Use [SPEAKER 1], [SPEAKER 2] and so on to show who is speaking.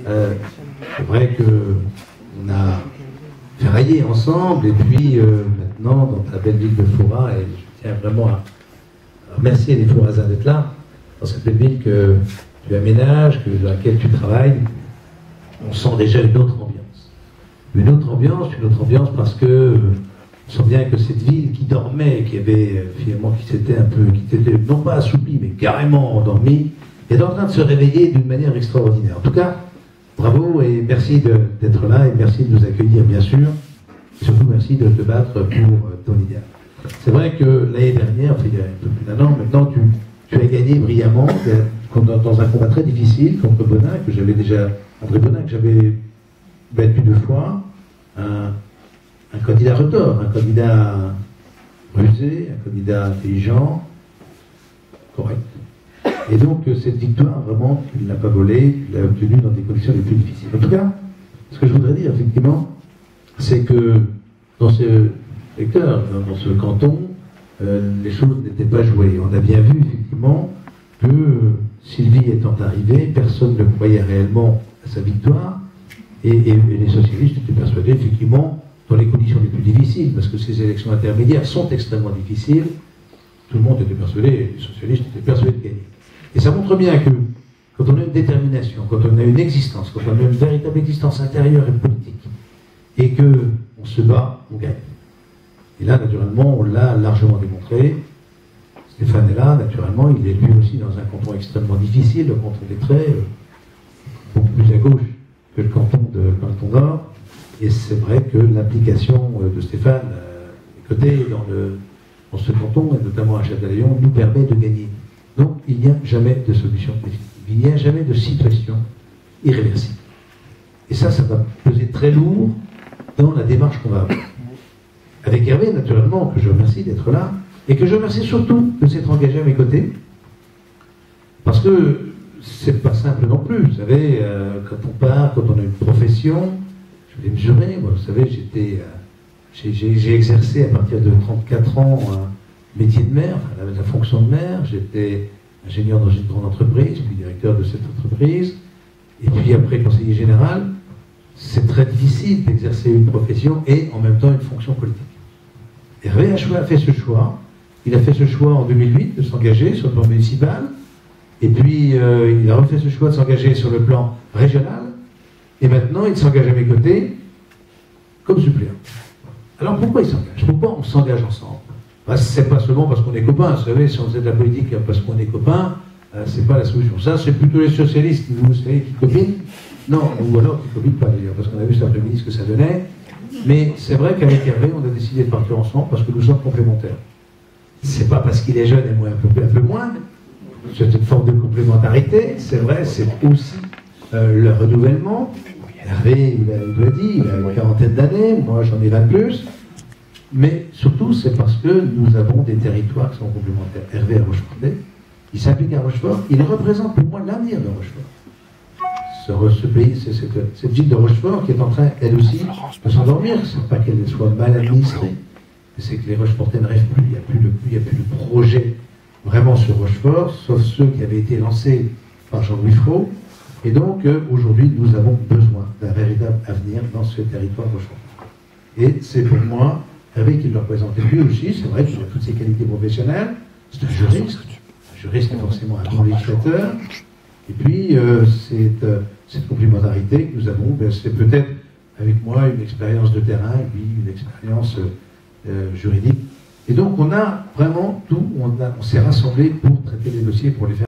[SPEAKER 1] C'est vrai qu'on a ferraillé ensemble, et puis maintenant, dans ta belle ville de Foura, et je tiens vraiment à remercier les Fourasiens d'être là, dans cette belle ville que tu aménages, dans laquelle tu travailles, on sent déjà une autre ambiance. Une autre ambiance parce que on sent bien que cette ville qui dormait, qui avait finalement, qui s'était un peu, qui était non pas assouplie, mais carrément endormie, est en train de se réveiller d'une manière extraordinaire. En tout cas, bravo et merci d'être là et merci de nous accueillir, bien sûr. Et surtout, merci de te battre pour ton idéal. C'est vrai que l'année dernière, enfin, il y a un peu plus d'un an, maintenant, tu as gagné brillamment dans un combat très difficile contre Bonin, André Bonin, que j'avais battu 2 fois, un candidat retors, un candidat rusé, un candidat intelligent, correct. Et donc, cette victoire, vraiment, tu ne l'as pas volée, tu l'as obtenue dans des conditions les plus difficiles. En tout cas, ce que je voudrais dire, effectivement, c'est que dans ce secteur, dans ce canton, les choses n'étaient pas jouées. On a bien vu, effectivement, que Sylvie étant arrivée, personne ne croyait réellement à sa victoire, et les socialistes étaient persuadés, effectivement, dans les conditions les plus difficiles, parce que ces élections intermédiaires sont extrêmement difficiles, tout le monde était persuadé, les socialistes étaient persuadés de gagner. Et ça montre bien que quand on a une détermination, quand on a une existence, quand on a une véritable existence intérieure et politique, et qu'on se bat, on gagne. Et là, naturellement, on l'a largement démontré. Stéphane est là, naturellement, il est lui aussi dans un canton extrêmement difficile, le canton des Traits, beaucoup plus à gauche que le canton Nord. Et c'est vrai que l'implication de Stéphane, des côtés, dans ce canton, et notamment à Châtelaillon, nous permet de gagner. Donc, il n'y a jamais de solution définitive. Il n'y a jamais de situation irréversible. Et ça va peser très lourd dans la démarche qu'on va avoir. Avec Hervé, naturellement, que je remercie d'être là, et que je remercie surtout de s'être engagé à mes côtés, parce que c'est pas simple non plus. Vous savez, quand on part, quand on a une profession, je l'ai mesuré, moi, vous savez, j'ai exercé à partir de 34 ans un métier de maire, enfin, la fonction de maire. J'étais ingénieur dans une grande entreprise, puis directeur de cette entreprise, et puis après conseiller général. C'est très difficile d'exercer une profession et en même temps une fonction politique. Hervé a fait ce choix. Il a fait ce choix en 2008 de s'engager sur le plan municipal, et puis il a refait ce choix de s'engager sur le plan régional, et maintenant il s'engage à mes côtés comme suppléant. Alors pourquoi il s'engage? Pourquoi on s'engage ensemble? C'est pas seulement parce qu'on est copains. Vous savez, si on faisait de la politique parce qu'on est copains, c'est pas la solution. Ça, c'est plutôt les socialistes, vous savez, qui copinent. Non, ou alors qui ne copinent pas d'ailleurs, parce qu'on a vu cet après-midi ce que ça donnait. Mais c'est vrai qu'avec Hervé, on a décidé de partir ensemble parce que nous sommes complémentaires. C'est pas parce qu'il est jeune et moi un peu moins. C'est une forme de complémentarité, c'est vrai, c'est aussi le renouvellement. Hervé, il l'a dit, il a une quarantaine d'années, moi j'en ai 20 de plus. Mais surtout, c'est parce que nous avons des territoires qui sont complémentaires. Hervé à Rochefort, il s'implique à Rochefort, il représente pour moi l'avenir de Rochefort. Ce pays, c'est cette ville de Rochefort qui est en train, elle aussi, de s'endormir. C'est pas qu'elle soit mal administrée, c'est que les Rochefortais ne rêvent plus. Il n'y a plus de projet vraiment sur Rochefort, sauf ceux qui avaient été lancés par Jean-Louis Fraud. Et donc, aujourd'hui, nous avons besoin d'un véritable avenir dans ce territoire Rochefort. Et c'est pour moi Hervé qui le représente. Et lui aussi, c'est vrai qu'il a toutes ses qualités professionnelles. C'est un juriste. Un juriste est forcément un bon législateur. Et puis, cette complémentarité que nous avons, c'est peut-être avec moi une expérience de terrain, et lui une expérience juridique. Et donc, on a vraiment tout, on s'est rassemblés pour traiter les dossiers, pour les faire.